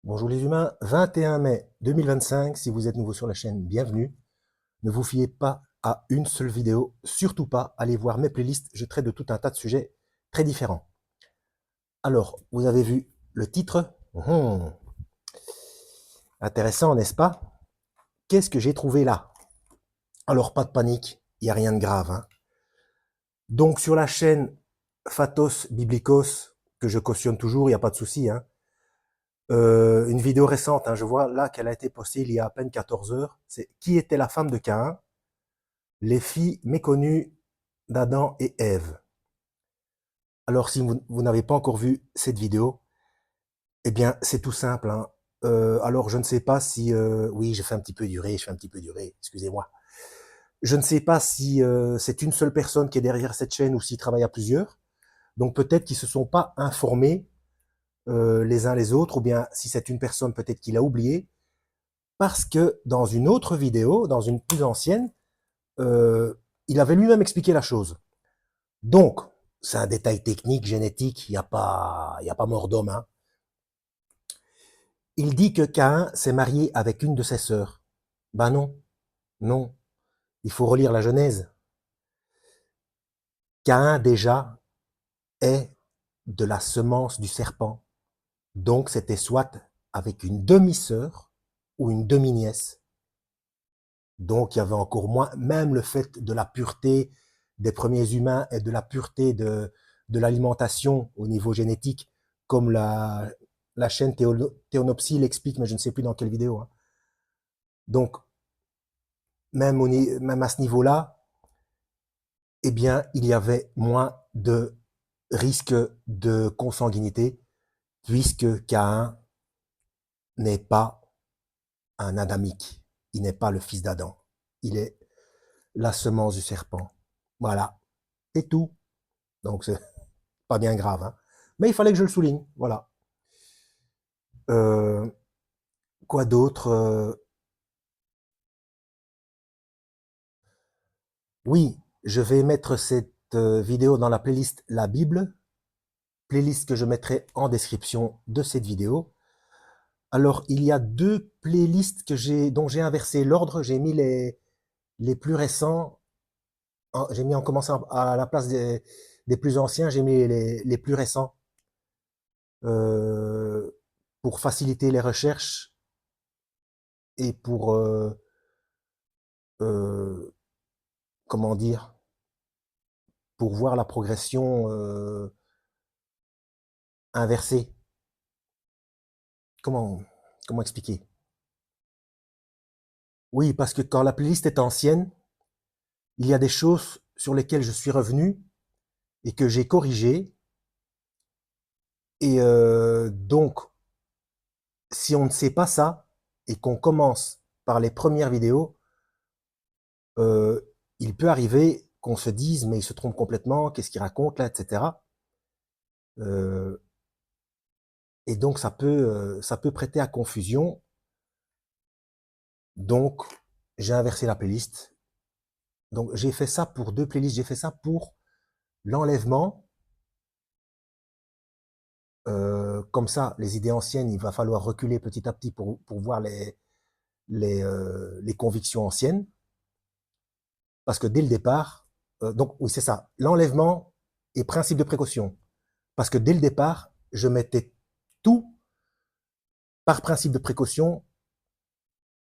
Bonjour les humains, 21 mai 2025, si vous êtes nouveau sur la chaîne, bienvenue. Ne vous fiez pas à une seule vidéo, surtout pas, allez voir mes playlists, je traite de tout un tas de sujets très différents. Alors, vous avez vu le titre. Intéressant, n'est-ce pas? Qu'est-ce que j'ai trouvé là? Alors, pas de panique, il n'y a rien de grave, hein. Donc, sur la chaîne Phatos Biblikos, que je cautionne toujours, il n'y a pas de souci, hein. Une vidéo récente, hein, je vois là qu'elle a été postée il y a à peine 14 heures. C'est Qui était la femme de Caïn? Les filles méconnues d'Adam et Ève. Alors, si vous n'avez pas encore vu cette vidéo, eh bien, c'est tout simple, hein. Alors, je ne sais pas si... oui, je fais un petit peu durer, je fais un petit peu durer, excusez-moi. Je ne sais pas si c'est une seule personne qui est derrière cette chaîne ou s'il travaille à plusieurs. Donc, peut-être qu'ils ne se sont pas informés les uns les autres, ou bien si c'est une personne, peut-être qu'il a oublié. Parce que dans une autre vidéo, dans une plus ancienne, euh, il avait lui-même expliqué la chose. Donc, c'est un détail technique, génétique, il y a pas mort d'homme, hein. Il dit que Caïn s'est marié avec une de ses sœurs. Ben non, non. Il faut relire la Genèse. Caïn, déjà, est de la semence du serpent. Donc, c'était soit avec une demi-sœur ou une demi-nièce. Donc, il y avait encore moins, même le fait de la pureté des premiers humains et de la pureté de l'alimentation au niveau génétique, comme la chaîne Théonopsie l'explique, mais je ne sais plus dans quelle vidéo, hein. Donc, même à ce niveau-là, eh bien, il y avait moins de risque de consanguinité, puisque Caïn n'est pas un adamique. Il n'est pas le fils d'Adam. Il est la semence du serpent. Voilà. C'est tout. Donc, c'est pas bien grave, hein. Mais il fallait que je le souligne. Voilà. Euh, quoi d'autre? Oui, je vais mettre cette vidéo dans la playlist La Bible, playlist que je mettrai en description de cette vidéo. Alors, il y a deux playlists dont j'ai inversé l'ordre. J'ai mis les plus récents, j'ai mis en commençant à la place des plus anciens, j'ai mis les plus récents euh, pour faciliter les recherches et pour, euh, comment dire, pour voir la progression inversée. Comment, comment expliquer? Oui, parce que quand la playlist est ancienne, il y a des choses sur lesquelles je suis revenu et que j'ai corrigé. Et donc, si on ne sait pas ça et qu'on commence par les premières vidéos, euh, il peut arriver qu'on se dise mais il se trompe complètement, qu'est-ce qu'il raconte là, etc. Euh, et donc ça peut prêter à confusion. Donc j'ai inversé la playlist. Donc j'ai fait ça pour deux playlists. J'ai fait ça pour l'enlèvement. Comme ça, les idées anciennes, il va falloir reculer petit à petit pour voir les convictions anciennes. Parce que dès le départ, donc oui, c'est ça, l'enlèvement et principe de précaution. Parce que dès le départ, je mettais tout par principe de précaution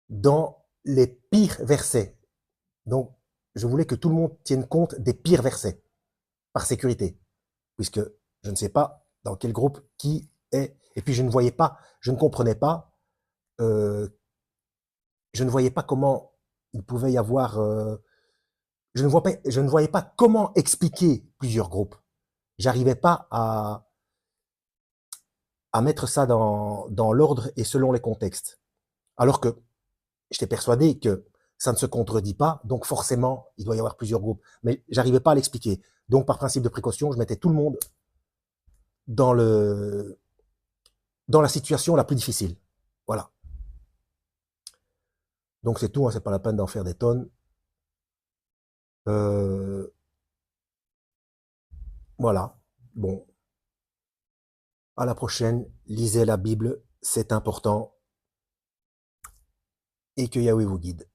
dans les pires versets. Donc, je voulais que tout le monde tienne compte des pires versets, par sécurité, puisque je ne sais pas dans quel groupe qui est. Et puis, je ne comprenais pas, euh, je ne voyais pas comment il pouvait y avoir, je ne voyais pas comment expliquer plusieurs groupes. J'arrivais pas à mettre ça dans l'ordre et selon les contextes. Alors que j'étais persuadé que ça ne se contredit pas, donc forcément, il doit y avoir plusieurs groupes. Mais j'arrivais pas à l'expliquer. Donc, par principe de précaution, je mettais tout le monde dans dans la situation la plus difficile. Voilà. Donc, c'est tout, hein, c'est pas la peine d'en faire des tonnes. Euh, voilà. Bon. À la prochaine. Lisez la Bible. c'est important, et que Yahweh vous guide.